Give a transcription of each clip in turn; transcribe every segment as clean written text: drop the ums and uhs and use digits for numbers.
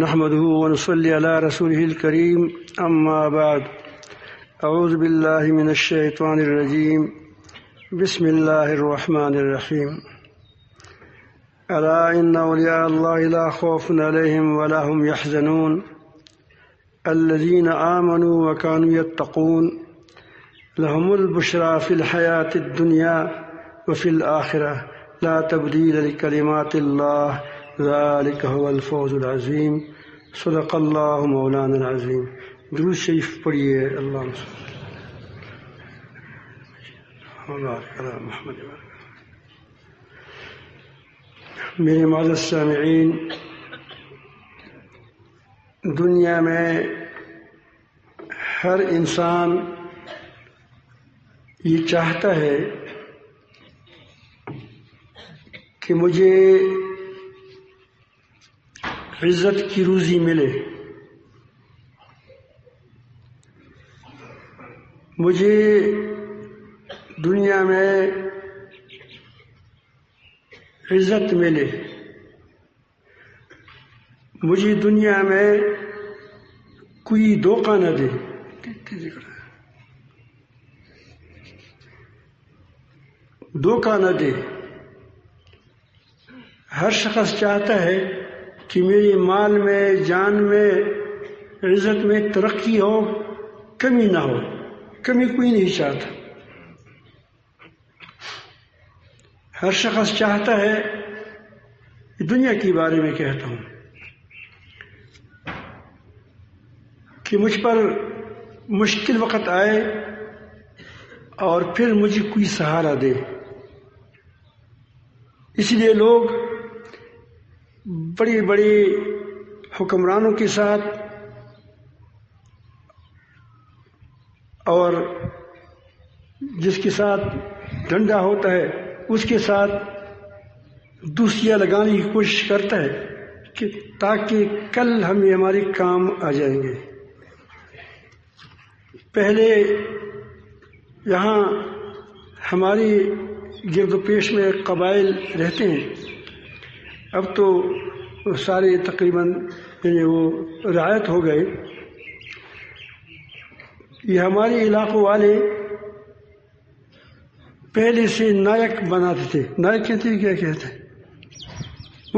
نحمده ونصلي على رسوله الكريم أما بعد أعوذ بالله من الشيطان الرجيم بسم الله الرحمن الرحيم ألا إن أولياء الله لا خوف عليهم ولا هم يحزنون الذين آمنوا وكانوا يتقون لهم البشرى في الحياة الدنيا وفي الآخرة لا تبديل لكلمات الله ذلك هو الفوز العظيم صدق اللہ مولانا العظیم. درود شریف پڑھیے. اللہم صل علی محمد. میرے معزز سامعین، دنیا میں ہر انسان یہ چاہتا ہے کہ مجھے عزت کی روزی ملے، مجھے دنیا میں عزت ملے، مجھے دنیا میں کوئی دھوکہ نہ دے. دھوکہ نہ دے. ہر شخص چاہتا ہے کہ میری مال میں، جان میں، عزت میں ترقی ہو، کمی نہ ہو. کمی کوئی نہیں چاہتا. ہر شخص چاہتا ہے، دنیا کے بارے میں کہتا ہوں، کہ مجھ پر مشکل وقت آئے اور پھر مجھے کوئی سہارا دے. اس لیے لوگ بڑی بڑی حکمرانوں کے ساتھ اور جس کے ساتھ ڈنڈا ہوتا ہے اس کے ساتھ دوسیاں لگانے کی کوشش کرتا ہے کہ تاکہ کل ہمیں ہمارے کام آ جائیں گے. پہلے یہاں ہماری گرد و پیش میں قبائل رہتے ہیں، اب تو سارے تقریباً وہ رعایت ہو گئے. یہ ہمارے علاقوں والے پہلے سے نائک بناتے تھے. نائک کہتے ہیں، کیا کہتے ہیں؟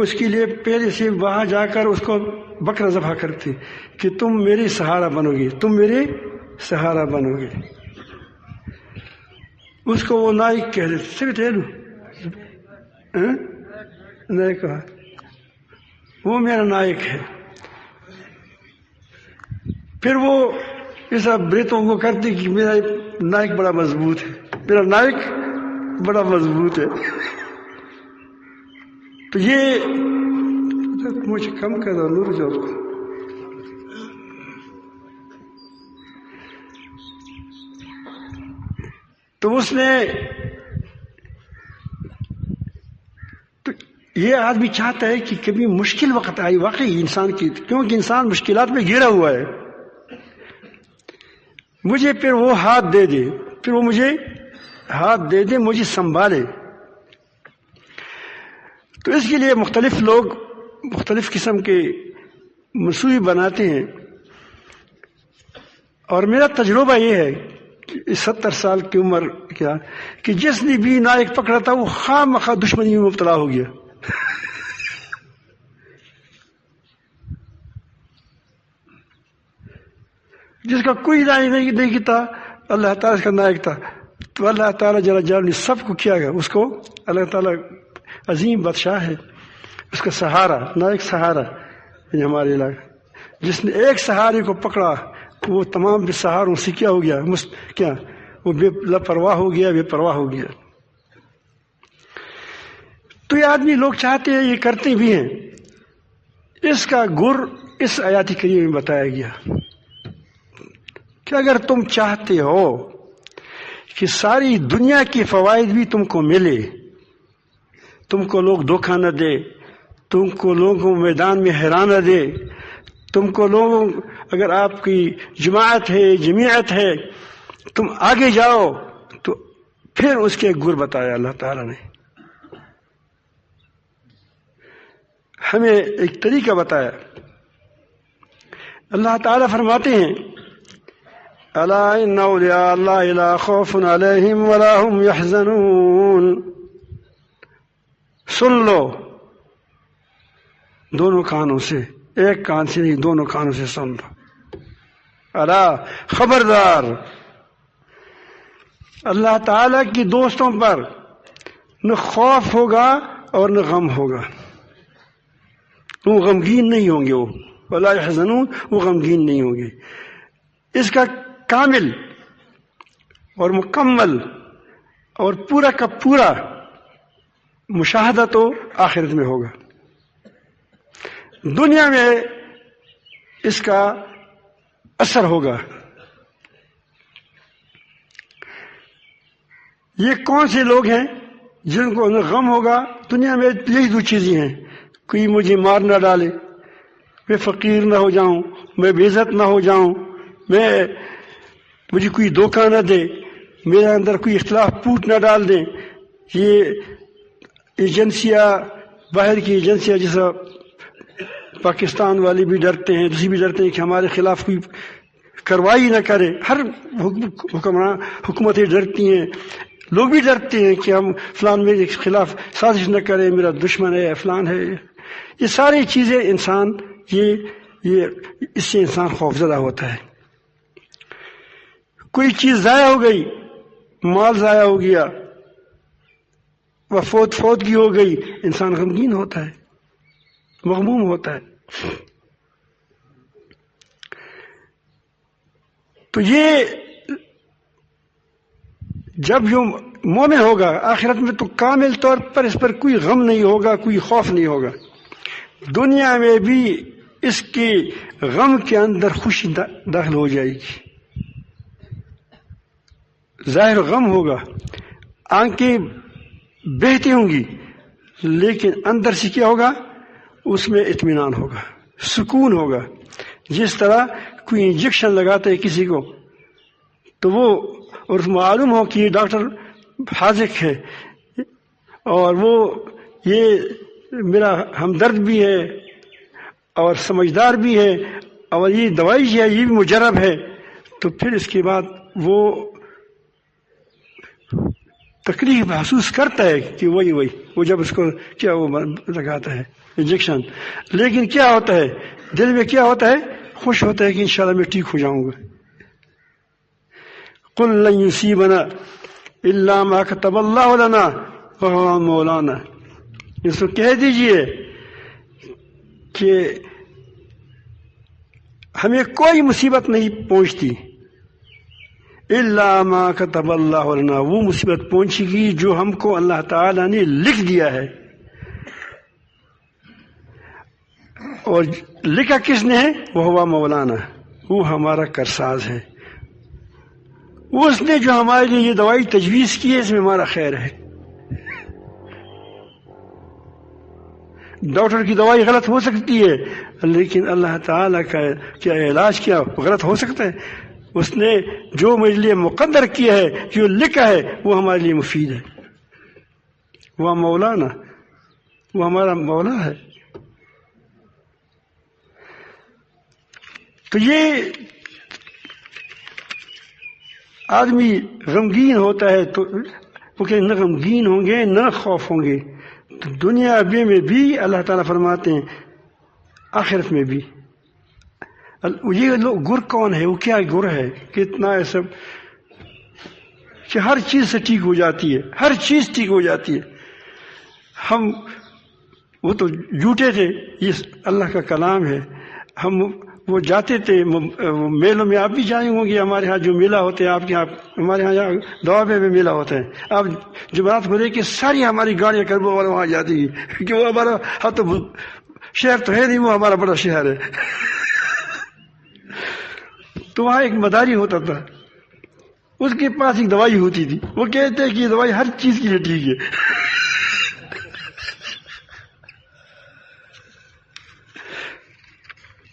اس کے لیے پہلے سے وہاں جا کر اس کو بکرا ذبح کرتے کہ تم میرے سہارا بنو گے، تم میرے سہارا بنو گے. اس کو وہ نائک کہہ دیتے. سکتے نائک کہا، وہ میرا نائک ہے. پھر وہ ایسا بریتوں کو کرتے کہ میرا نائک بڑا مضبوط ہے، میرا نائک بڑا مضبوط ہے. تو یہ مجھے کم کر دو نور جو کو. تو اس نے یہ آدمی چاہتا ہے کہ کبھی مشکل وقت آئی واقعی انسان کی، کیونکہ انسان مشکلات میں گھرا ہوا ہے، مجھے پھر وہ ہاتھ دے دے، پھر وہ مجھے ہاتھ دے دے، مجھے سنبھالے. تو اس کے لیے مختلف لوگ مختلف قسم کے منصوبے بناتے ہیں. اور میرا تجربہ یہ ہے کہ 70 سال کی عمر کیا کہ جس نے بھی نائک پکڑا تھا وہ خواہ مخواہ دشمنی میں مبتلا ہو گیا. جس کا کوئی نائک نہیں تھا، اللہ تعالیٰ اس کا نائک تھا، تو اللہ تعالیٰ جل جلالہ نے سب کو کیا گیا. اس کو اللہ تعالیٰ عظیم بادشاہ ہے، اس کا سہارا، نائک سہارا ہمارے علاقہ. جس نے ایک سہارے کو پکڑا وہ تمام بے سہاروں سے کیا ہو گیا، کیا وہ بے لاپرواہ ہو گیا، بے پرواہ ہو گیا. تو یہ آدمی لوگ چاہتے ہیں، یہ کرتے بھی ہیں. اس کا گر اس آیات کریمہ میں بتایا گیا کہ اگر تم چاہتے ہو کہ ساری دنیا کے فوائد بھی تم کو ملے، تم کو لوگ دھوکہ نہ دے، تم کو لوگوں میدان میں حیران نہ دے، تم کو لوگوں اگر آپ کی جماعت ہے، جمعیت ہے، تم آگے جاؤ، تو پھر اس کے گر بتایا اللہ تعالیٰ نے. ہمیں ایک طریقہ بتایا اللہ تعالیٰ فرماتے ہیں الا ان اولیاء اللہ لا خوف علیہم ولا هم یحزنون، سن لو دونوں کانوں سے، ایک کان سے نہیں، دونوں کانوں سے سن لو، الا خبردار، اللہ تعالیٰ کی دوستوں پر نہ خوف ہوگا اور نہ غم ہوگا، وہ غمگین نہیں ہوں گے، وہ ولا یحزنون، وہ غمگین نہیں ہوں گے۔ اس کا کامل اور مکمل اور پورا کا پورا مشاہدہ تو آخرت میں ہوگا، دنیا میں اس کا اثر ہوگا۔ یہ کون سے لوگ ہیں جن کو غم ہوگا؟ دنیا میں یہی دو چیزیں ہیں، کوئی مجھے مار نہ ڈالے، میں فقیر نہ ہو جاؤں، میں بے عزت نہ ہو جاؤں، مجھے کوئی دھوکہ نہ دے، میرے اندر کوئی اختلاف پوٹ نہ ڈال دیں۔ یہ ایجنسیاں، باہر کی ایجنسیاں، جیسا پاکستان والے بھی ڈرتے ہیں، دوسری بھی ڈرتے ہیں کہ ہمارے خلاف کوئی کارروائی نہ کرے، ہر حکومتیں ڈرتی ہیں، لوگ بھی ڈرتے ہیں کہ ہم فلان میرے خلاف سازش نہ کرے، میرا دشمن ہے، فلان ہے۔ یہ ساری چیزیں انسان یہ اس سے انسان خوفزدہ ہوتا ہے۔ کوئی چیز ضائع ہو گئی، مال ضائع ہو گیا، فوتگی ہو گئی، انسان غمگین ہوتا ہے، مغموم ہوتا ہے۔ تو یہ جب جو مومن ہوگا آخرت میں تو کامل طور پر اس پر کوئی غم نہیں ہوگا، کوئی خوف نہیں ہوگا، دنیا میں بھی اس کے غم کے اندر خوشی داخل ہو جائے گی۔ ظاہر غم ہوگا، آنکھیں بہتی ہوں گی، لیکن اندر سے کیا ہوگا؟ اس میں اطمینان ہوگا، سکون ہوگا۔ جس طرح کوئی انجیکشن لگاتا ہے کسی کو تو وہ اور معلوم ہو کہ یہ ڈاکٹر حاذق ہے اور وہ یہ میرا ہمدرد بھی ہے اور سمجھدار بھی ہے اور یہ دوائی جو ہے یہ بھی مجرب ہے، تو پھر اس کے بعد وہ تکلیف محسوس کرتا ہے کہ وہی وہ جب اس کو کیا وہ لگاتا ہے انجیکشن، لیکن کیا ہوتا ہے دل میں؟ کیا ہوتا ہے؟ خوش ہوتا ہے کہ انشاءاللہ میں ٹھیک ہو جاؤں گا۔ قل لن یصیبنا الا ما كتب اللہ لنا وهو مولانا، اس کو کہہ دیجئے کہ ہمیں کوئی مصیبت نہیں پہنچتی، الا ما كتب اللہ لنا، وہ مصیبت پہنچے گی جو ہم کو اللہ تعالی نے لکھ دیا ہے۔ اور لکھا کس نے ہے؟ وہ مولانا، وہ ہمارا کرساز ہے، اس نے جو ہمارے لیے یہ دوائی تجویز کی ہے، اس میں ہمارا خیر ہے۔ ڈاکٹر کی دوائی غلط ہو سکتی ہے، لیکن اللہ تعالیٰ کا کیا علاج کیا غلط ہو سکتا ہے؟ اس نے جو میرے لیے مقدر کیا ہے، جو لکھا ہے، وہ ہمارے لیے مفید ہے۔ وہ مولانا، وہ ہمارا مولا ہے۔ تو یہ آدمی غمگین ہوتا ہے تو وہ کہ نہ غمگین ہوں گے نہ خوف ہوں گے، تو دنیا میں بھی اللہ تعالیٰ فرماتے ہیں آخرت میں بھی۔ یہ لوگ گر کون ہے؟ وہ کیا گر ہے؟ کتنا ہے سب کہ ہر چیز سے ٹھیک ہو جاتی ہے، ہر چیز ٹھیک ہو جاتی ہے۔ ہم وہ تو جھوٹے تھے، یہ اللہ کا کلام ہے۔ ہم وہ جاتے تھے میلوں میں، آپ بھی جائیں ہوں گے، ہمارے ہاں جو میلہ ہوتے ہیں، آپ کے یہاں ہمارے ہاں دوابے میں میلہ ہوتا ہے، آپ جمعرات کو دیکھ کے ساری ہماری گاڑیاں کربو والا وہاں جاتی ہیں، کیونکہ وہ ہمارا ہاں تو شہر تو ہے نہیں، وہ ہمارا بڑا شہر ہے۔ تو وہاں ایک مداری ہوتا تھا، اس کے پاس ایک دوائی ہوتی تھی، وہ کہتے ہیں کہ یہ دوائی ہر چیز کے لیے ٹھیک ہے۔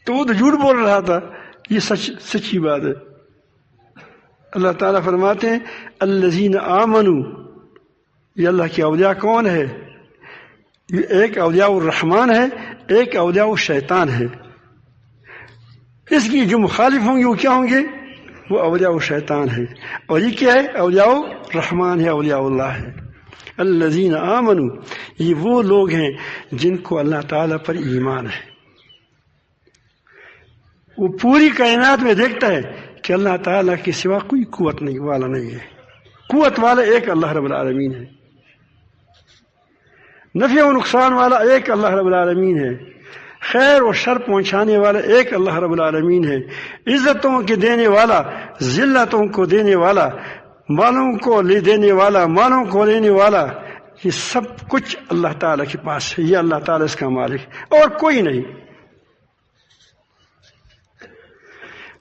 تو وہ تو جھوٹ بول رہا تھا، یہ سچی بات ہے۔ اللہ تعالیٰ فرماتے ہیں الذین آمنوا، یہ اللہ کے اولیاء کون ہے؟ ایک اولیاء الرحمن ہے، ایک اولیاء الشیطان ہے۔ اس کی جو مخالف ہوں گے وہ کیا ہوں گے؟ وہ اولیاء شیطان ہے. اور یہ کیا ہے؟ اولیاء رحمان ہے، اولیاء اللہ ہے. الذین آمنوا، یہ وہ لوگ ہیں جن کو اللہ تعالیٰ پر ایمان ہے. وہ پوری کائنات میں دیکھتا ہے کہ اللہ تعالیٰ کے سوا کوئی قوت نہیں والا نہیں ہے. قوت والا ایک اللہ رب العالمین ہے، نفع و نقصان والا ایک اللہ رب العالمین ہے، خیر و شر پہنچانے والا ایک اللہ رب العالمین ہے، عزتوں کے دینے والا، ذلتوں کو دینے والا، مالوں کو لے دینے والا، مالوں کو لینے والا، یہ سب کچھ اللہ تعالیٰ کے پاس ہے. یہ اللہ تعالیٰ اس کا مالک اور کوئی نہیں.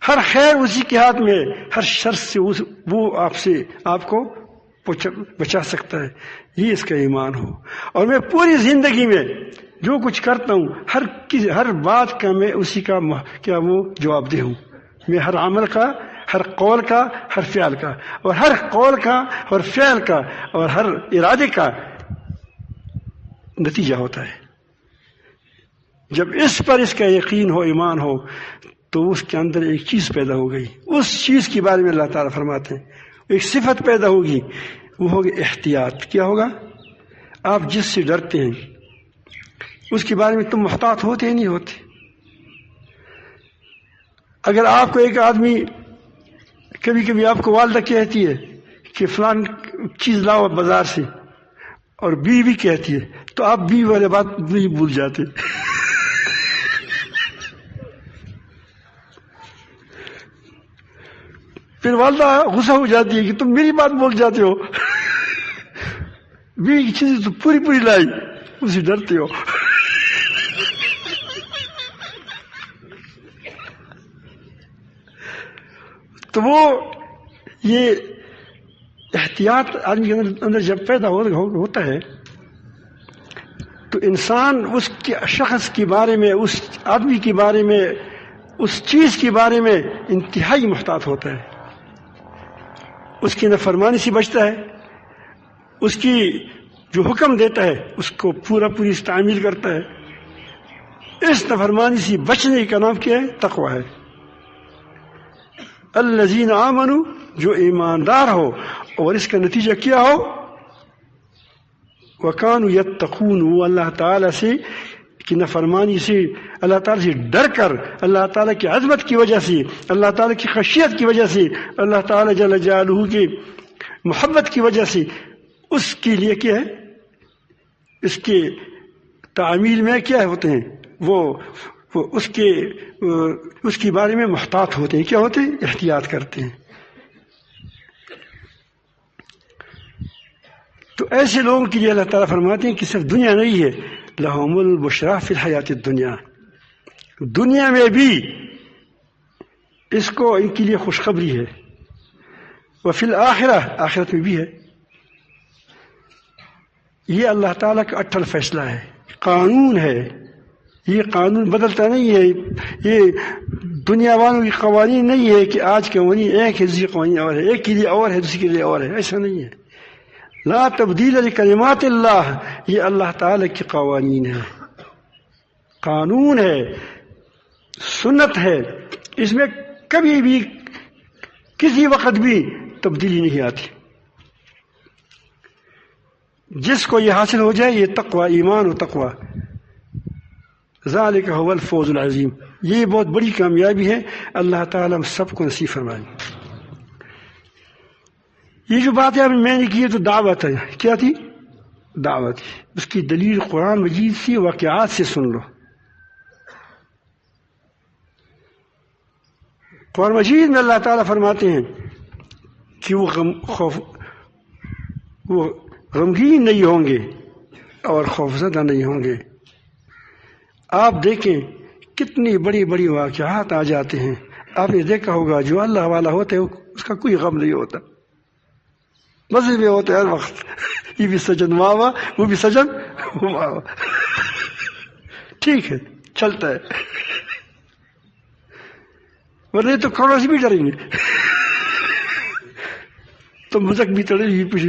ہر خیر اسی کے ہاتھ میں، ہر شر سے وہ آپ کو بچا سکتا ہے. یہ اس کا ایمان ہو. اور میں پوری زندگی میں جو کچھ کرتا ہوں ہر بات کا میں اسی کا کیا وہ جواب دے ہوں. میں ہر عمل کا، ہر قول کا، ہر فعل کا، اور ہر قول کا اور فعل کا اور ہر ارادے کا نتیجہ ہوتا ہے. جب اس پر اس کا یقین ہو، ایمان ہو، تو اس کے اندر ایک چیز پیدا ہو گئی. اس چیز کے بارے میں اللہ تعالیٰ فرماتے ہیں ایک صفت پیدا ہوگی، وہ ہوگی احتیاط. کیا ہوگا؟ آپ جس سے ڈرتے ہیں اس کے بارے میں تم محتاط ہوتے ہی نہیں ہوتے. اگر آپ کو ایک آدمی کبھی کبھی آپ کو والدہ کہتی ہے کہ فلان چیز لاؤ بازار سے، اور بیوی بھی کہتی ہے، تو آپ بیوی والے بات نہیں بھول جاتے. پھر والدہ غصہ ہو جاتی ہے کہ تم میری بات بول جاتے ہو. بیوی کی چیزیں تو پوری لائی، اسے ڈرتے ہو. تو وہ یہ احتیاط آدمی کے اندر جب پیدا ہوتا ہے تو انسان اس کے شخص کے بارے میں، اس آدمی کے بارے میں، اس چیز کے بارے میں انتہائی محتاط ہوتا ہے. اس کی نافرمانی سے بچتا ہے، اس کی جو حکم دیتا ہے اس کو پوری استعمال کرتا ہے. اس نافرمانی سے بچنے کا نام کیا ہے؟ تقوی ہے. الذین آمنوا، جو ایماندار ہو، اور اس کا نتیجہ کیا ہو؟ وکانوا یتقون، وہ اللہ تعالیٰ سے کی نافرمانی سے، اللہ تعالیٰ سے ڈر کر، اللہ تعالیٰ کی عظمت کی وجہ سے، اللہ تعالیٰ کی خشیت کی وجہ سے، اللہ تعالیٰ جل جلالہ کی محبت کی وجہ سے، اس کے لیے کیا ہے؟ اس کے تعمیل میں کیا ہوتے ہیں؟ وہ اس کے بارے میں محتاط ہوتے ہیں. کیا ہوتے ہیں؟ احتیاط کرتے ہیں. تو ایسے لوگوں کے لیے اللہ تعالیٰ فرماتے ہیں کہ صرف دنیا نہیں ہے، لہم البشریٰ فی الحیات الدنیا، دنیا میں بھی اس کو ان کے لیے خوشخبری ہے، وفی الآخرہ، آخرت میں بھی ہے. یہ اللہ تعالیٰ کا اٹل فیصلہ ہے، قانون ہے. یہ قانون بدلتا نہیں ہے. یہ دنیا والوں کی قوانین نہیں ہے کہ آج کے قوانین ایک ہے، دوسری قوانین اور ہے، ایک کے لیے اور ہے، دوسری کے لیے اور ہے. ایسا نہیں ہے. لا تبدیل لکلمات اللہ، یہ اللہ تعالی کی قوانین ہے، قانون ہے، سنت ہے. اس میں کبھی بھی کسی وقت بھی تبدیلی نہیں آتی. جس کو یہ حاصل ہو جائے، یہ تقوی، ایمان و تقوی، ذالک هو الفوز العظیم، یہ بہت بڑی کامیابی ہے. اللہ تعالیٰ ہم سب کو نصیب فرمائے. یہ جو بات ہے میں نے کی تو دعوت ہے. کیا تھی؟ دعوت. اس کی دلیل قرآن مجید سے، واقعات سے سن لو. قرآن مجید میں اللہ تعالیٰ فرماتے ہیں کہ وہ غمگین نہیں ہوں گے اور خوفزدہ نہیں ہوں گے. آپ دیکھیں کتنی بڑی بڑی واقعات آ جاتے ہیں. آپ نے دیکھا ہوگا جو اللہ والا ہوتا ہے اس کا کوئی غم نہیں ہوتا، مزے میں ہوتا ہے ہر وقت. یہ بھی سجن واوا، وہ بھی سجن واوا، ٹھیک ہے، چلتا ہے. ورنہ تو کروڑا سے بھی ڈریں گے، تو مزک بھی تڑے یہ پوچھ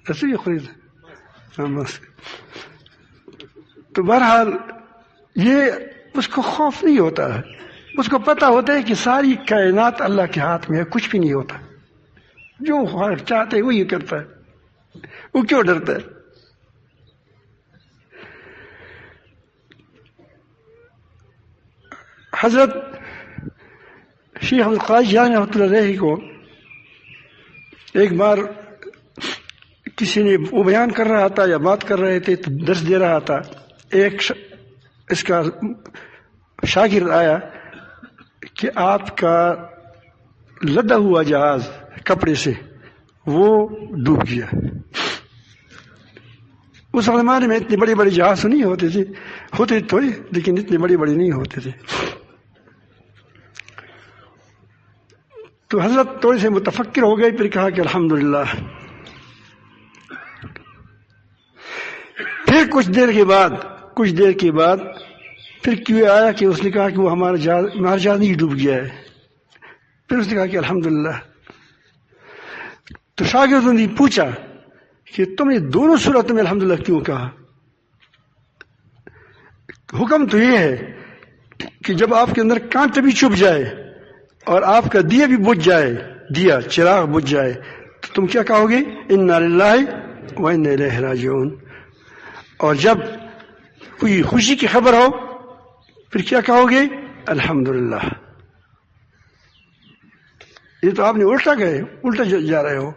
ایسے ہی خرید. تو بہرحال یہ اس کو خوف نہیں ہوتا ہے، اس کو پتہ ہوتا ہے کہ ساری کائنات اللہ کے ہاتھ میں ہے، کچھ بھی نہیں ہوتا، جو چاہتے وہی کرتا ہے، وہ کیوں ڈرتا ہے؟ حضرت شیخ عبد القادر جیلانی رحمۃ اللہ علیہ کو ایک بار کسی نے وہ بیان کر رہا تھا یا بات کر رہے تھے تو درس دے رہا تھا، ایک اس کا شاگرد آیا کہ آپ کا لدا ہوا جہاز کپڑے سے وہ ڈوب گیا۔ اس زمانے میں اتنے بڑے بڑے جہاز نہیں ہوتے تھے، ہوتے تھوڑے لیکن اتنے بڑے بڑے نہیں ہوتے تھے۔ تو حضرت تھوڑے سے متفکر ہو گئے، پھر کہا کہ الحمدللہ۔ پھر کچھ دیر کے بعد پھر کیوں آیا کہ اس نے کہا کہ وہ ہمارا جہاز نہیں ڈوب گیا ہے۔ پھر اس نے کہا کہ الحمدللہ۔ تو شاگردوں نے پوچھا کہ تم نے دونوں صورتوں میں الحمدللہ کیوں کہا؟ حکم تو یہ ہے کہ جب آپ کے اندر کانٹا بھی چبھ جائے اور آپ کا دیا بھی بجھ جائے، دیا چراغ بجھ جائے، تو تم کیا کہو گے؟ انا للہ و انا الیہ راجعون۔ اور جب کوئی خوشی کی خبر ہو پھر کیا کہو گے؟ الحمدللہ۔ یہ تو آپ نے الٹا جا رہے ہو،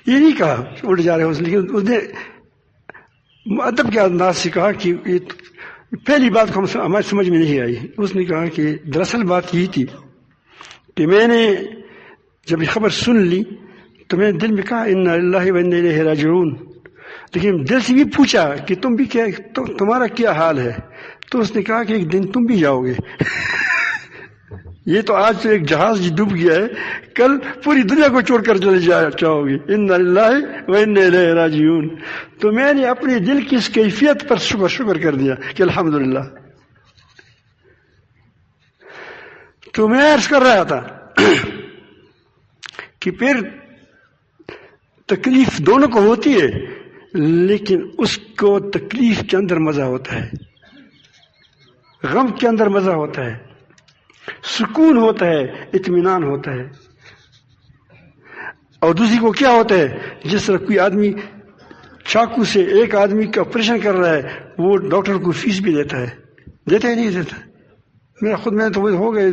یہ نہیں کہا الٹا جا رہے ہو، لیکن اس نے ادب کے انداز سے کہا کہ یہ پہلی بات کو ہماری سمجھ میں نہیں آئی۔ اس نے کہا کہ دراصل بات یہی تھی کہ میں نے جب یہ خبر سن لی تو میں نے دل میں کہا انا للہ و انا الیہ راجعون، لیکن دل سے بھی پوچھا کہ تم بھی کیا، تمہارا کیا حال ہے؟ تو اس نے کہا کہ ایک دن تم بھی جاؤ گے۔ یہ تو آج تو ایک جہاز ڈوب گیا ہے، کل پوری دنیا کو چھوڑ کر چلے جاؤ گے۔ انا للہ و انا الیہ راجعون۔ تو میں نے اپنے دل کی اس کیفیت پر شکر کر دیا کہ الحمدللہ۔ تو میں عرض کر رہا تھا کہ پھر تکلیف دونوں کو ہوتی ہے، لیکن اس کو تکلیف کے اندر مزہ ہوتا ہے، غم کے اندر مزہ ہوتا ہے، سکون ہوتا ہے، اطمینان ہوتا ہے۔ اور دوسری کو کیا ہوتا ہے، جس طرح کوئی آدمی چاقو سے ایک آدمی کا آپریشن کر رہا ہے، وہ ڈاکٹر کو فیس بھی دیتا ہے ہی نہیں دیتا؟ میرا خود میں تو ہو گئے،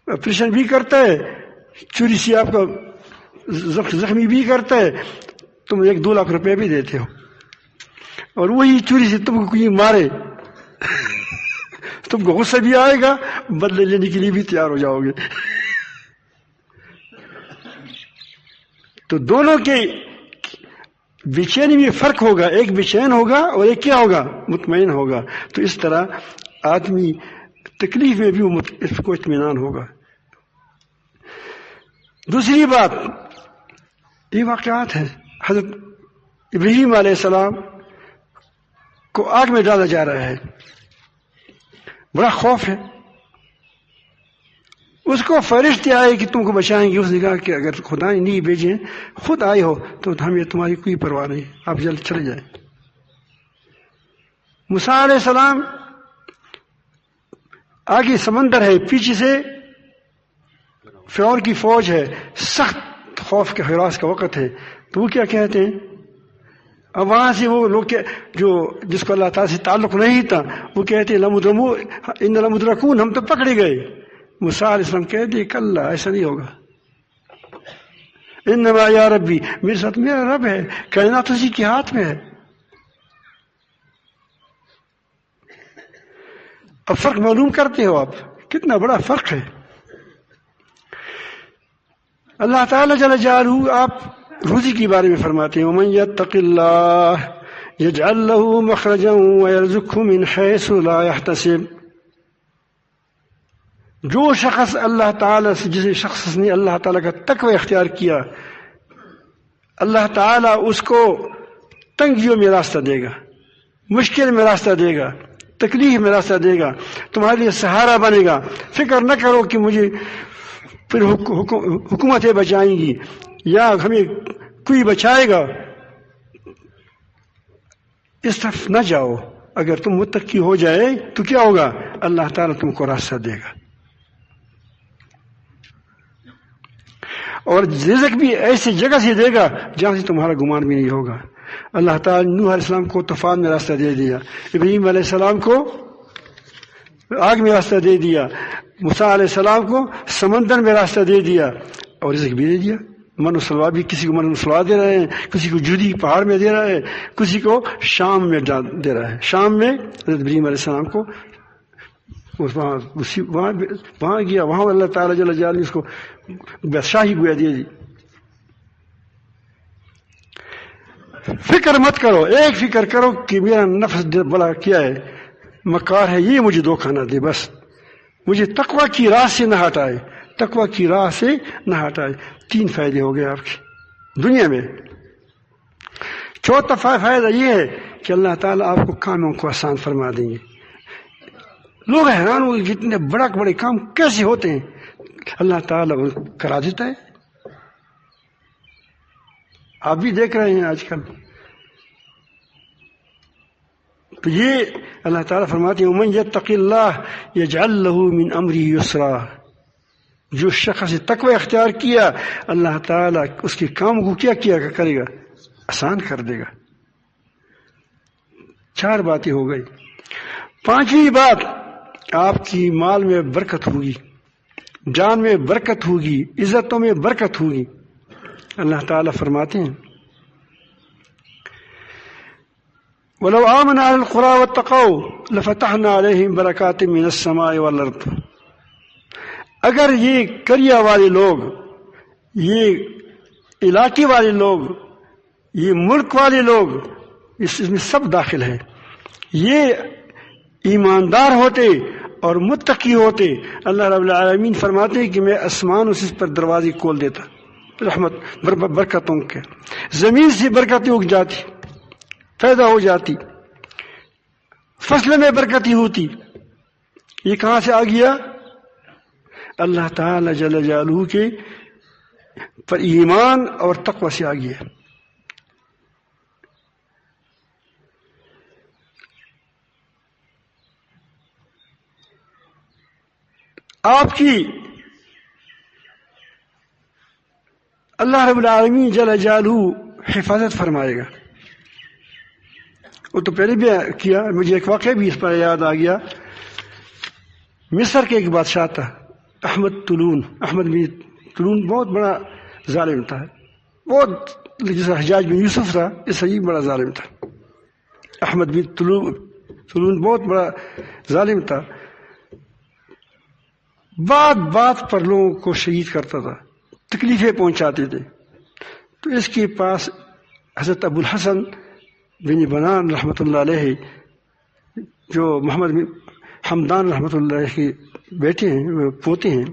آپریشن بھی کرتا ہے، چوری سے آپ کا زخمی بھی کرتا ہے، تم 1-2 لاکھ روپے بھی دیتے ہو، اور وہی چوری سے تم کو کوئی مارے تم کو غصہ بھی آئے گا، بدلے لینے کے لیے بھی تیار ہو جاؤ گے۔ تو دونوں کے بے چینی میں فرق ہوگا، ایک بے چین ہوگا اور ایک کیا ہوگا؟ مطمئن ہوگا۔ تو اس طرح آدمی تکلیف میں بھی اس کو اطمینان ہوگا۔ دوسری بات، یہ واقعات ہے، حضرت ابراہیم علیہ السلام کو آگ میں ڈالا جا رہا ہے، بڑا خوف ہے، اس کو فرشتے آئے کہ تم کو بچائیں گے، اس نے کہا کہ اگر خدا نے نہیں بھیجے، خود آئے ہو تو ہمیں تمہاری کوئی پرواہ نہیں، آپ جلد چلے جائیں۔ موسیٰ علیہ السلام، آگے سمندر ہے، پیچھے سے فرعون کی فوج ہے، سخت خوف کے ہراس کا وقت ہے، تو وہ کیا کہتے ہیں؟ اب وہاں سے وہ لوگ جو جس کو اللہ تعالیٰ سے تعلق نہیں تھا وہ کہتے ہیں ان لمدرکون، ہم تو پکڑے گئے۔ موسیٰ علیہ السلام کہتے ہیں کلا، ایسا نہیں ہوگا، انما یا ربی، میرے ساتھ میرا رب ہے، کائنات اسی کے ہاتھ میں ہے۔ اب فرق معلوم کرتے ہو آپ، کتنا بڑا فرق ہے۔ اللہ تعالیٰ جل جلالہ آپ روزی کے بارے میں فرماتے ہیں وَمَن يَتَّقِ اللَّهَ يَجْعَلْ لَهُ مَخْرَجًا وَيَرْزُقْهُ مِنْ حَيْثُ لَا يَحْتَسِبُ۔ جو شخص اللہ تعالیٰ سے، جس شخص نے اللہ تعالیٰ کا تقوی اختیار کیا، اللہ تعالیٰ اس کو تنگیوں میں راستہ دے گا، مشکل میں راستہ دے گا، تکلیف میں راستہ دے گا، تمہارے لیے سہارا بنے گا۔ فکر نہ کرو کہ مجھے پھر حکومتیں بچائیں گی یا ہمیں کوئی بچائے گا۔ اس طرف نہ جاؤ. اگر تم متقی ہو جائے تو کیا ہوگا؟ اللہ تعالیٰ تم کو راستہ دے گا، اور رزق بھی ایسی جگہ سے دے گا جہاں سے تمہارا گمان بھی نہیں ہوگا. اللہ تعالیٰ نے نوح علیہ السلام کو طوفان میں راستہ دے دیا، ابراہیم علیہ السلام کو آگ میں راستہ دے دیا، موسیٰ علیہ السلام کو سمندر میں راستہ دے دیا، اور رزق بھی دے دیا. من و سلوا بھی، کسی کو من و سلوا دے رہے ہیں، کسی کو جودی پہاڑ میں دے رہا ہے، کسی کو شام میں دے رہا ہے. شام میں حضرت ابراہیم علیہ السلام کو وہاں گیا، وہاں اللہ تعالیٰ جل جلالہ نے اس کو بادشاہی گویا دے دی. فکر مت کرو، ایک فکر کرو کہ میرا نفس بلا کیا ہے، مکار ہے، یہ مجھے دھوکہ نہ دے، بس مجھے تقویٰ کی راہ سے نہ ہٹائے، تقویٰ کی راہ سے نہ ہٹائے. 3 فائدے ہو گئے آپ کی دنیا میں. چوتھا فائدہ یہ ہے کہ اللہ تعالیٰ آپ کو کاموں کو آسان فرما دیں گے. لوگ حیران ہو جتنے بڑے کام کیسے ہوتے ہیں، اللہ تعالیٰ کرا دیتا ہے. آپ بھی دیکھ رہے ہیں آج کل. تو یہ اللہ تعالیٰ فرماتے ہیں وَمَن يَتَّقِ اللَّهَ يَجْعَلْ لَهُ مِنْ أَمْرِهِ يُسْرًا. جو شخص تقوی اختیار کیا، اللہ تعالیٰ اس کے کام کو کیا کرے گا؟ آسان کر دے گا. 4 باتیں ہو گئی. 5ویں بات، آپ کی مال میں برکت ہوگی، جان میں برکت ہوگی، عزتوں میں برکت ہوگی. اللہ تعالیٰ فرماتے ہیں وَلَوْ آمَنَ أَهْلُ الْقُرَىٰ وَاتَّقَوْا لَفَتَحْنَا عَلَيْهِمْ بَرَكَاتٍ مِّنَ السَّمَاءِ وَالْأَرْضِ. اگر یہ کریا والے لوگ، یہ علاقے والے لوگ، یہ ملک والے لوگ، اس میں سب داخل ہیں، یہ ایماندار ہوتے اور متقی ہوتے، اللہ رب العالمین فرماتے ہیں کہ میں آسمان سے اس پر دروازے کھول دیتا، رحمت برکتوں کے، زمین سے برکتیں اگ جاتی، پیدا ہو جاتی، فصل میں برکتی ہوتی. یہ کہاں سے آ گیا؟ اللہ تعالی جل جلالہ کے پر ایمان اور تقوی سے آ گیا. آپ کی اللہ رب العالمین جل جلالہ حفاظت فرمائے گا. وہ تو پہلے بھی کیا، مجھے ایک واقعہ بھی اس پر یاد آ گیا. مصر کے ایک بادشاہ تھا احمد بن طولون، بہت بڑا ظالم تھا، بہت جیسا حجاج بن یوسف تھا، اس سے بڑا ظالم تھا. احمد بن طولون بہت بڑا ظالم تھا، بات پر لوگوں کو شہید کرتا تھا، تکلیفیں پہنچاتے تھے. تو اس کے پاس حضرت ابو الحسن بن بنان رحمۃ اللہ علیہ، جو محمد بن حمدان رحمۃ اللہ علیہ کے بیٹے ہیں، پوتے ہیں،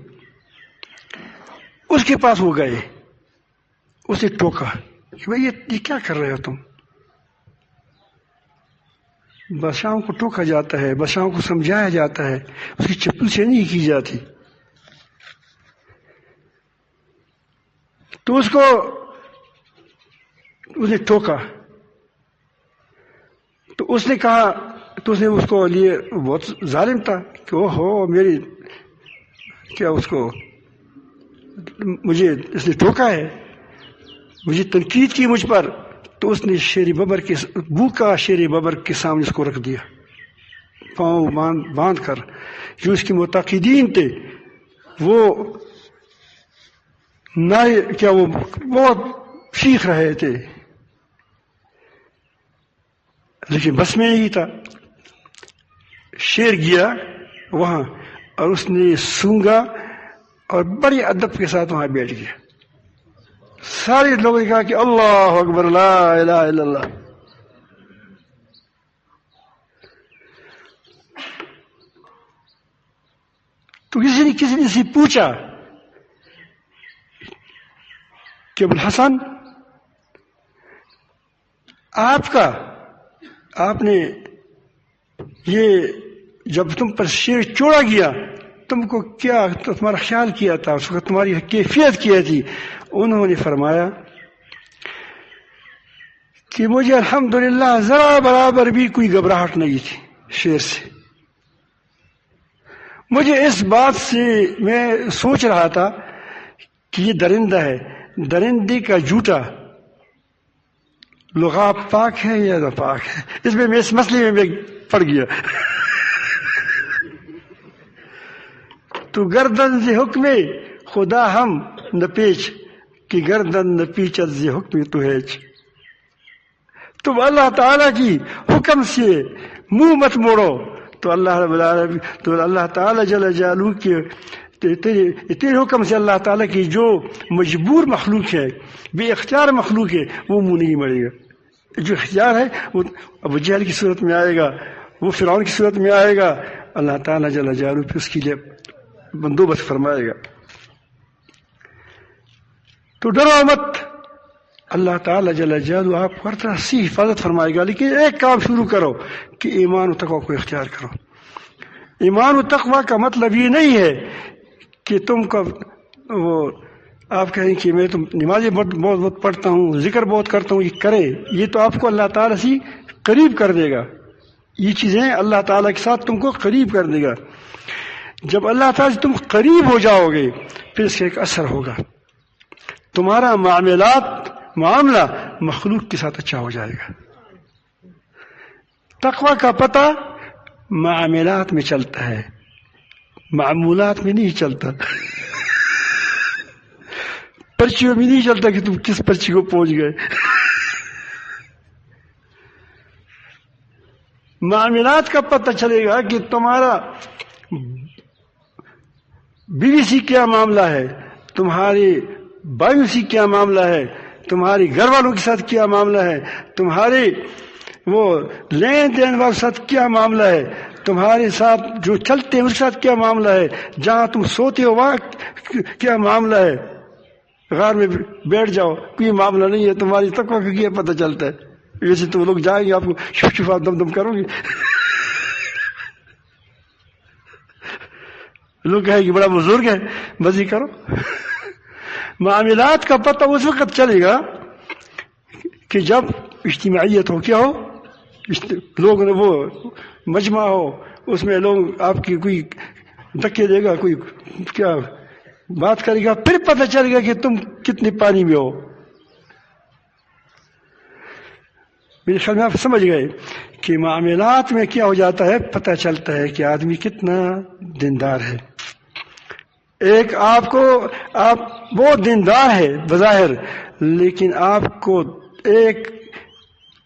اس کے پاس وہ گئے. اسے ٹوکا کہ بھائی یہ کیا کر رہے ہو تم؟ بادشاہوں کو ٹوکا جاتا ہے، بادشاہوں کو سمجھایا جاتا ہے، اس کی چپل سے نہیں کی جاتی. تو اس نے ٹوکا، تو اس نے کہا، تو اس نے اس کو لیے بہت ظالم تھا کہ او ہو میری کیا، اس کو مجھے اس نے ٹوکا ہے، مجھے تنقید کی مجھ پر. تو اس نے شیر ببر کے بھوکا شیر ببر کے سامنے اس کو رکھ دیا، پاؤں باندھ کر. جو اس کے متعقدین تھے وہ وہ بہت چیخ رہے تھے، لیکن بس میں نہیں تھا. شیر گیا وہاں اور اس نے سونگا اور بڑی ادب کے ساتھ وہاں بیٹھ گیا. سارے لوگوں نے کہا کہ اللہ اکبر، لا الہ الا اللہ. تو کسی نے سے پوچھا کہ ابو الحسن، آپ نے یہ جب تم پر شیر چوڑا گیا تم کو کیا تمہارا خیال کیا تھا، اس وقت تمہاری کیفیت کیا تھی؟ انہوں نے فرمایا کہ مجھے الحمدللہ ذرا برابر بھی کوئی گھبراہٹ نہیں تھی شیر سے. مجھے اس بات سے میں سوچ رہا تھا کہ یہ درندہ ہے، درندے کا جوتا لغاب پاک ہے یا ناپاک ہے. اس مسئلے میں پڑ گیا. تو گردن سے حکم خدا ہم نہ پیچ کہ گردن نہ پیچت سے حکم تو ہیچ. تم اللہ تعالیٰ کی حکم سے منہ مت موڑو تو اللہ رب العالمین، تو اللہ تعالیٰ جل جلالہ کے تیرے حکم سے اللہ تعالیٰ کی جو مجبور مخلوق ہے، بے اختیار مخلوق ہے، وہ منہ نہیں مڑے گا. جو اختیار ہے وہ ابو جہل کی صورت میں آئے گا، وہ فرعون کی صورت میں آئے گا، اللہ تعالیٰ جل جلالہ پھر اس کے لیے بندوبست فرمائے گا. تو ڈرو مت، اللہ تعالیٰ جل جلالہ آپ کو ہر طرح سے حفاظت فرمائے گا. لیکن ایک کام شروع کرو کہ ایمان و تقوی کو اختیار کرو. ایمان و تقوی کا مطلب یہ نہیں ہے کہ تم کا وہ آپ کہیں کہ میں تو نمازیں بہت پڑھتا ہوں، ذکر بہت کرتا ہوں، یہ کریں. یہ تو آپ کو اللہ تعالیٰ سے قریب کر دے گا. یہ چیزیں اللہ تعالیٰ کے ساتھ تم کو قریب کر دے گا. جب اللہ تعالیٰ سے تم قریب ہو جاؤ گے پھر اس کا ایک اثر ہوگا، تمہارا معاملہ مخلوق کے ساتھ اچھا ہو جائے گا. تقوی کا پتہ معاملات میں چلتا ہے، معمولات میں نہیں چلتا. پرچیوں میں نہیں چلتا کہ تم کس پرچی کو پہنچ گئے. معاملات کا پتہ چلے گا کہ تمہارا بیوی سے کیا معاملہ ہے، تمہاری بھائیوں سے کیا معاملہ ہے، تمہاری گھر والوں کے ساتھ کیا معاملہ ہے، تمہارے وہ لین دین والوں کے ساتھ کیا معاملہ ہے، تمہارے ساتھ جو چلتے ہیں اس کے ساتھ کیا معاملہ ہے، جہاں تم سوتے ہو وہاں کیا معاملہ ہے. غار میں بیٹھ جاؤ کوئی معاملہ نہیں ہے، تمہاری تقوی کا کیا پتہ چلتا ہے. ویسے تو لوگ جائیں گے آپ کو شف آپ دم دم کرو گے. لوگ کہیں کہ بڑا بزرگ ہے، بس ہی کرو. معاملات کا پتہ اس وقت چلے گا کہ جب اجتماعیت ہو، کیا ہو، لوگ وہ مجمع ہو، اس میں لوگ آپ کی کوئی دھکے دے گا، کوئی کیا بات کرے گا، پھر پتہ چلے گا کہ تم کتنے پانی میں ہو. میرے خیال میں آپ سمجھ گئے کہ معاملات میں کیا ہو جاتا ہے، پتہ چلتا ہے کہ آدمی کتنا دیندار ہے. ایک آپ بہت دیندار ہے بظاہر، لیکن آپ کو ایک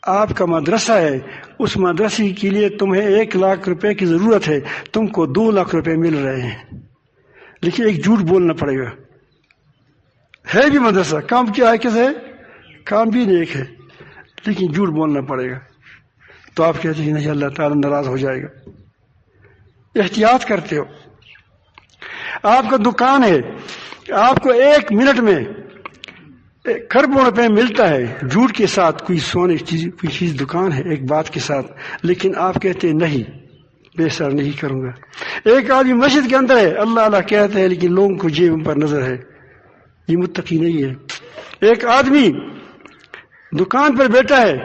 آپ کا مدرسہ ہے، اس مدرسے کے لیے تمہیں 1 لاکھ روپے کی ضرورت ہے، تم کو 2 لاکھ روپے مل رہے ہیں، لیکن ایک جھوٹ بولنا پڑے گا. ہے بھی مدرسہ، کام کیا ہے، کس ہے، کام بھی نیک ہے، لیکن جھوٹ بولنا پڑے گا. تو آپ کہتے ہیں نہیں، اللہ تعالیٰ ناراض ہو جائے گا. احتیاط کرتے ہو. آپ کا دکان ہے، آپ کو 1 منٹ میں کروڑوں روپے ملتا ہے جھوٹ کے ساتھ، کوئی سونے کوئی چیز دکان ہے ایک بات کے ساتھ، لیکن آپ کہتے ہیں نہیں، بے سر نہیں کروں گا. ایک آدمی مسجد کے اندر ہے، اللہ اللہ کہتا ہے، لیکن لوگوں کو جیب پر نظر ہے، یہ متقی نہیں ہے. ایک آدمی دکان پر بیٹھا ہے،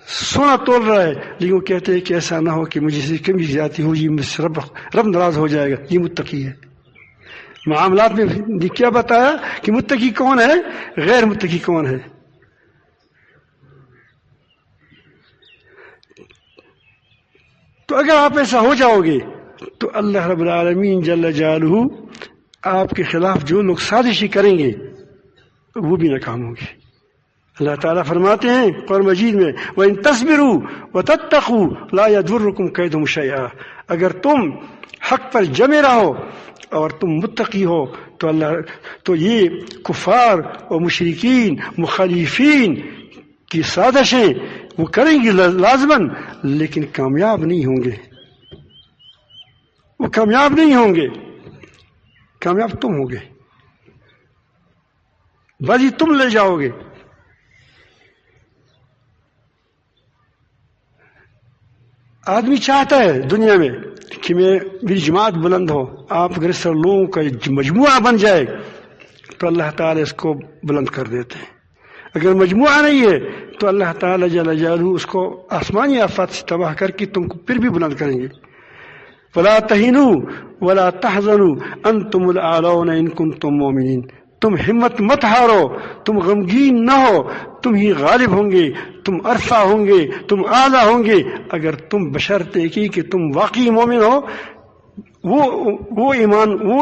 سونا تول رہا ہے، لیکن وہ کہتے ہیں کہ ایسا نہ ہو کہ مجھے سے کمی زیادتی ہو، یہ مجھ سے رب ناراض ہو جائے گا، یہ متقی ہے. معاملات میں کیا بتایا کہ متقی کون ہے، غیر متقی کون ہے. تو اگر آپ ایسا ہو جاؤ گے تو اللہ رب العالمین جل جلالہ آپ کے خلاف جو لوگ سازشی کریں گے وہ بھی ناکام ہوں گے. اللہ تعالیٰ فرماتے ہیں قرآن مجید میں وَإِن تَصْبِرُوا وَتَتَّقُوا لَا يَضُرُّكُمْ كَيْدُهُمْ شَيْئًا. اگر تم حق پر جمے رہو اور تم متقی ہو تو یہ کفار اور مشرکین مخالفین کی سازشیں وہ کریں گے لازماً، لیکن کامیاب نہیں ہوں گے. وہ کامیاب نہیں ہوں گے، کامیاب تم ہوگے، بازی تم لے جاؤ گے. آدمی چاہتا ہے دنیا میں کہ میری جماعت بلند ہو، آپ اگر اس طرح لوگوں کا مجموعہ بن جائے تو اللہ تعالیٰ اس کو بلند کر دیتے ہیں. اگر مجموعہ نہیں ہے تو اللہ تعالیٰ جل جلالہ اس کو آسمانی آفات سے تباہ کر کے تم کو پھر بھی بلند کریں گے. ولا تہنوا ولا تحزنوا انتم الاعلون ان کنتم مؤمنین. تم ہمت مت ہارو، تم غمگین نہ ہو، تم ہی غالب ہوں گے، تم عرفہ ہوں گے، تم اعلیٰ ہوں گے اگر تم بشرطے کی کہ تم واقعی مومن ہو. وہ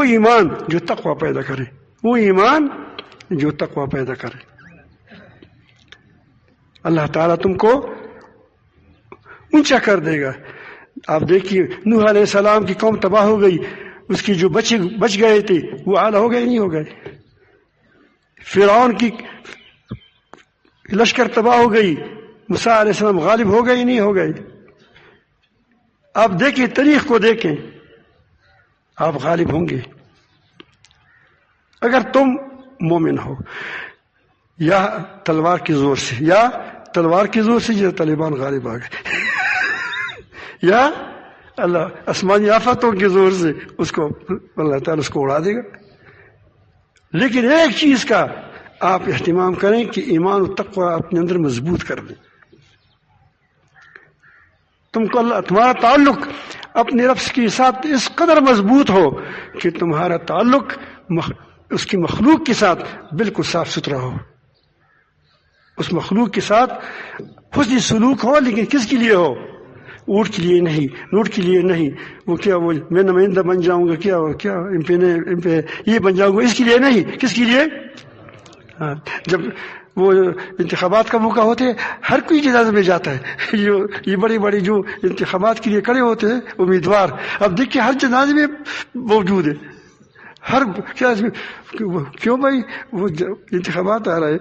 ایمان جو تقوی پیدا کرے، وہ ایمان جو تقوی پیدا کرے. اللہ تعالیٰ تم کو اونچا کر دے گا. آپ دیکھیے نوح علیہ السلام کی قوم تباہ ہو گئی، اس کی جو بچ گئے تھے وہ اعلیٰ ہو گئے نہیں ہو گئے. فرعون کی لشکر تباہ ہو گئی، موسیٰ علیہ السلام غالب ہو گئے نہیں ہو گئے. آپ دیکھیں تاریخ کو دیکھیں، آپ غالب ہوں گے اگر تم مومن ہو. یا تلوار کی زور سے، یا تلوار کی زور سے جیسے طالبان غالب آ گئے یا اللہ آسمانی آفتوں کی زور سے اس کو اللہ تعالیٰ اس کو اڑا دے گا. لیکن ایک چیز کا آپ اہتمام کریں کہ ایمان و تقوی اپنے اندر مضبوط کر دیں. تم کو اللہ تمہارا تعلق اپنے رب کے ساتھ اس قدر مضبوط ہو کہ تمہارا تعلق اس کی مخلوق کے ساتھ بالکل صاف ستھرا ہو. اس مخلوق کے ساتھ حسن سلوک ہو، لیکن کس کے لیے ہو؟ اونٹ کے لیے نہیں، نوٹ کے لیے نہیں. وہ کیا وہ میں نمائندہ بن جاؤں گا، کیا ان پہ یہ بن جاؤں گا، اس کے لیے نہیں. کس کے لیے؟ جب وہ انتخابات کا موقع ہوتے ہیں ہر کوئی جنازے میں جاتا ہے. یہ بڑے بڑے جو انتخابات کے لیے کھڑے ہوتے ہیں امیدوار، اب دیکھیے ہر جنازے میں موجود ہے. ہر کیوں بھائی وہ انتخابات آ رہے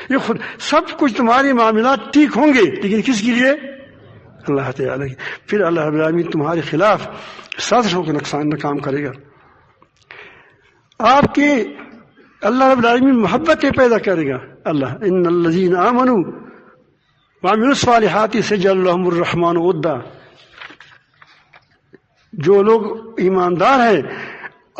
یہ خود سب کچھ تمہارے معاملات ٹھیک ہوں گے، لیکن کس کے لیے؟ اللہ تعالیٰ. پھر اللہ رب العالمین تمہارے خلاف سازشوں کو ناکام کرے گا. آپ کے اللہ رب العالمین محبتیں پیدا کرے گا. اللہ ان الذین آمنوا وعملوا الصالحات سيجعل لهم الرحمن ودا. جو لوگ ایماندار ہیں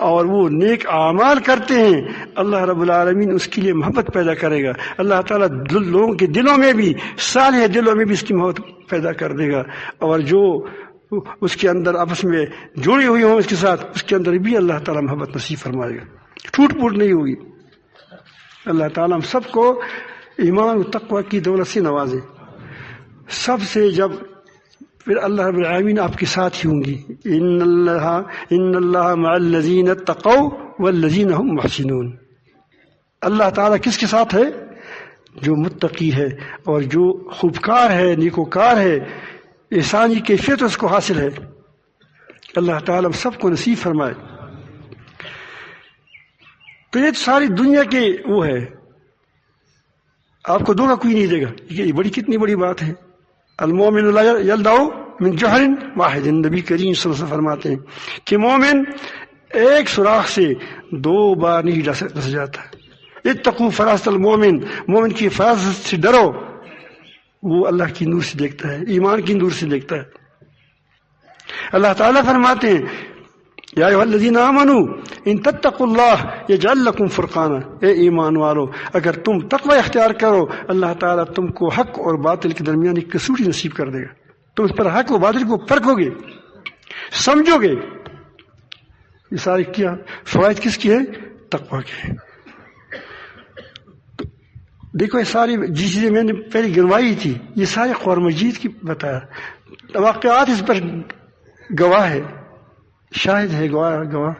اور وہ نیک اعمال کرتے ہیں، اللہ رب العالمین اس کے لیے محبت پیدا کرے گا. اللہ تعالیٰ لوگوں کے دلوں میں بھی، صالح دلوں میں بھی اس کی محبت پیدا کر دے گا. اور جو اس کے اندر آپس میں جڑی ہوئی ہوں اس کے ساتھ، اس کے اندر بھی اللہ تعالیٰ محبت نصیب فرمائے گا. ٹوٹ پھوٹ نہیں ہوگی. اللہ تعالیٰ ہم سب کو ایمان و تقوی کی دولت سے نوازے. سب سے جب پھر اللہ رب العالمین آپ کے ساتھ ہی ہوں گی. ان اللہ مع الذین اتقوا والذین هم محسنون. اللہ تعالیٰ کس کے ساتھ ہے؟ جو متقی ہے اور جو خوبکار ہے، نیکوکار ہے، احسانی کیفیت اس کو حاصل ہے. اللہ تعالیٰ سب کو نصیب فرمائے. تو یہ ساری دنیا کے وہ ہے، آپ کو دھوکہ کوئی نہیں دے گا. یہ کتنی بڑی بات ہے. المومن لا یلدع من جحر واحد. نبی کریم صلی اللہ علیہ وسلم فرماتے ہیں کہ مومن ایک سوراخ سے 2 بار نہیں ڈس جاتا. اتقوا فراست المومن. مومن کی فراست سے ڈرو. وہ اللہ کی نور سے دیکھتا ہے، ایمان کی نور سے دیکھتا ہے. اللہ تعالیٰ فرماتے ہیں یا ایھا الذین آمنوا ان تتقوا اللہ یجعل لکم فرقانا. اے ایمان والو اگر تم تقوی اختیار کرو، اللہ تعالیٰ تم کو حق اور باطل کے درمیان ایک کسوٹی نصیب کر دے گا. تم اس پر حق و باطل کو پرکھو گے، سمجھو گے. یہ سارے کیا فوائد کس کی ہے؟ تقوی کے. دیکھو یہ ساری جس چیزیں میں نے پہلے گنوائی تھی، یہ سارے قرآن مجید کی بتایا. واقعات اس پر گواہ ہے، شاہد ہے، گواہ.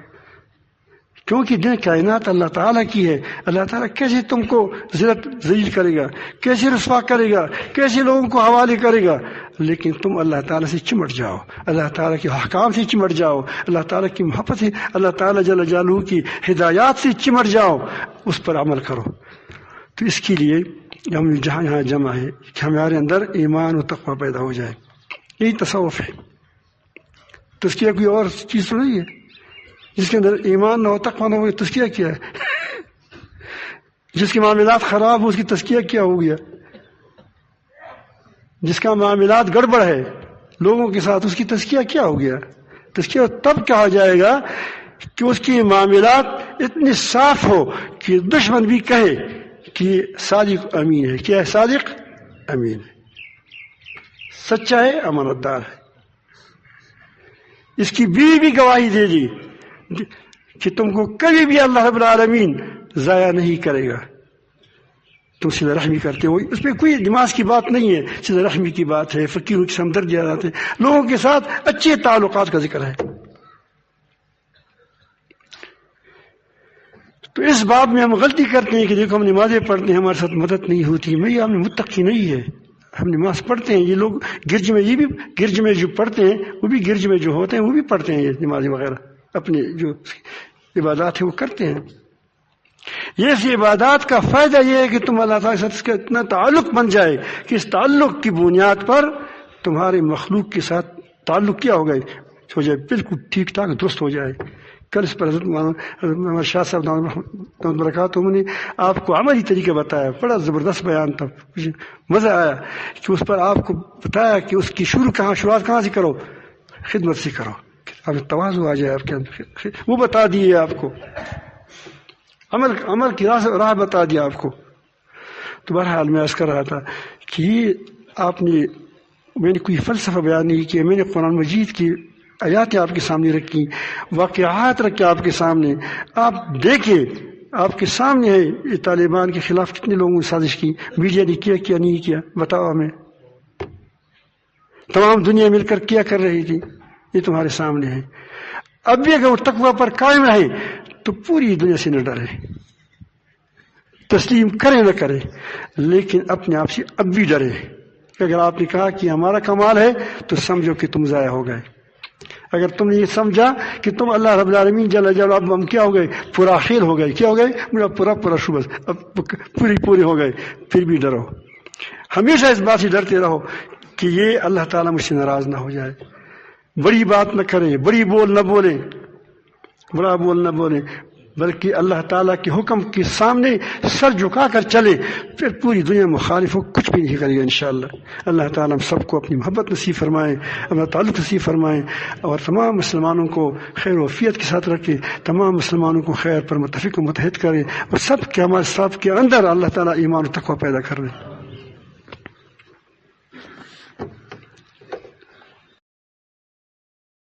کیونکہ دن کائنات اللہ تعالیٰ کی ہے. اللہ تعالیٰ کیسے تم کو ذلیل کرے گا، کیسے رسوا کرے گا، کیسے لوگوں کو حوالے کرے گا. لیکن تم اللہ تعالیٰ سے چمٹ جاؤ، اللہ تعالیٰ کے احکام سے چمٹ جاؤ، اللہ تعالیٰ کی محبت سے، اللہ تعالیٰ جل جلالہ کی ہدایات سے چمٹ جاؤ، اس پر عمل کرو. تو اس کے لیے ہم جہاں یہاں جمع ہے کہ ہمارے اندر ایمان و تقوی پیدا ہو جائے. یہی تصوف ہے. تزکیہ کوئی اور چیز تو نہیں ہے. جس کے اندر ایمان نہ ہو، تقوی نہ ہو، تزکیہ کیا ہے؟ جس کے معاملات خراب ہو اس کی تزکیہ کیا ہو گیا؟ جس کا معاملات گڑبڑ ہے لوگوں کے ساتھ، اس کی تزکیہ کیا ہو گیا؟ تزکیہ تب کہا جائے گا کہ اس کی معاملات اتنی صاف ہو کہ دشمن بھی کہے کہ صادق امین ہے. کیا ہے؟ صادق امین ہے، سچا ہے، امانت دار ہے. اس کی بیوی بھی گواہی دے دی کہ تم کو کبھی بھی اللہ رب العالمین ضائع نہیں کرے گا. تم صلہ رحمی کرتے ہو، اس میں کوئی نماز کی بات نہیں ہے، صلہ رحمی کی بات ہے، فقیروں کی ہمدردی آتے ہیں، لوگوں کے ساتھ اچھے تعلقات کا ذکر ہے. تو اس باب میں ہم غلطی کرتے ہیں کہ دیکھو ہم نمازیں پڑھتے ہیں، ہمارے ساتھ مدد نہیں ہوتی. میں ہم متقی نہیں ہے، ہم نماز پڑھتے ہیں. یہ لوگ گرج میں، یہ بھی گرج میں جو پڑھتے ہیں وہ بھی گرج میں جو ہوتے ہیں وہ بھی پڑھتے ہیں یہ نمازیں وغیرہ، اپنے جو عبادات ہے وہ کرتے ہیں. یہ سی عبادات کا فائدہ یہ ہے کہ تم اللہ تعالیٰ کے ساتھ اس کا اتنا تعلق بن جائے کہ اس تعلق کی بنیاد پر تمہارے مخلوق کے ساتھ تعلق کیا ہو جائے بالکل ٹھیک ٹھاک درست ہو جائے. کل اس پر حضرت شاہ صاحب برکاتہ نے آپ کو عملی طریقہ بتایا، بڑا زبردست بیان تھا، مجھے مزہ آیا کہ اس پر آپ کو بتایا کہ اس کی شروعات کہاں سے کرو، خدمت سے کرو، آپ تواضع آ جائے آپ کے اندر. وہ بتا دیے آپ کو، عمل کی راہ بتا دیا آپ کو. تو بہرحال میں عرض کر رہا تھا کہ میں نے کوئی فلسفہ بیان نہیں کیا، میں نے قرآن مجید کی آیات آپ کے سامنے رکھی، واقعات رکھے آپ کے سامنے. آپ دیکھیں، آپ کے سامنے ہے یہ طالبان کے خلاف کتنے لوگوں نے سازش کی، میڈیا نے کیا نہیں کیا، بتاؤ ہمیں. تمام دنیا مل کر کیا کر رہی تھی، یہ تمہارے سامنے ہے. اب بھی اگر وہ تقوی پر قائم رہے تو پوری دنیا سے نہ ڈرے، تسلیم کرے نہ کرے، لیکن اپنے آپ سے اب بھی ڈرے. اگر آپ نے کہا کہ ہمارا کمال ہے تو سمجھو کہ تم ضائع ہو گئے. اگر تم نے یہ سمجھا کہ تم اللہ رب العالمین جل جلالہ اب ہم کیا ہو گئے، پورا خیل ہو گئے، کیا ہو گئے، میرا پورا شبہ اب پوری ہو گئے، پھر بھی ڈرو. ہمیشہ اس بات سے ڈرتے رہو کہ یہ اللہ تعالیٰ مجھ سے ناراض نہ ہو جائے. بڑی بات نہ کریں، بڑا بول نہ بولیں، بلکہ اللہ تعالیٰ کے حکم کے سامنے سر جھکا کر چلے، پھر پوری دنیا مخالف ہو کچھ بھی نہیں کرے گا انشاءاللہ. اللہ تعالیٰ ہم سب کو اپنی محبت نصیب فرمائے، اپنا تعلق نصیب فرمائے، اور تمام مسلمانوں کو خیر و عافیت کے ساتھ رکھے، تمام مسلمانوں کو خیر پر متفق و متحد کرے، اور سب کے ہمارے ساتھ کے اندر اللہ تعالیٰ ایمان و تقوی پیدا کر دے.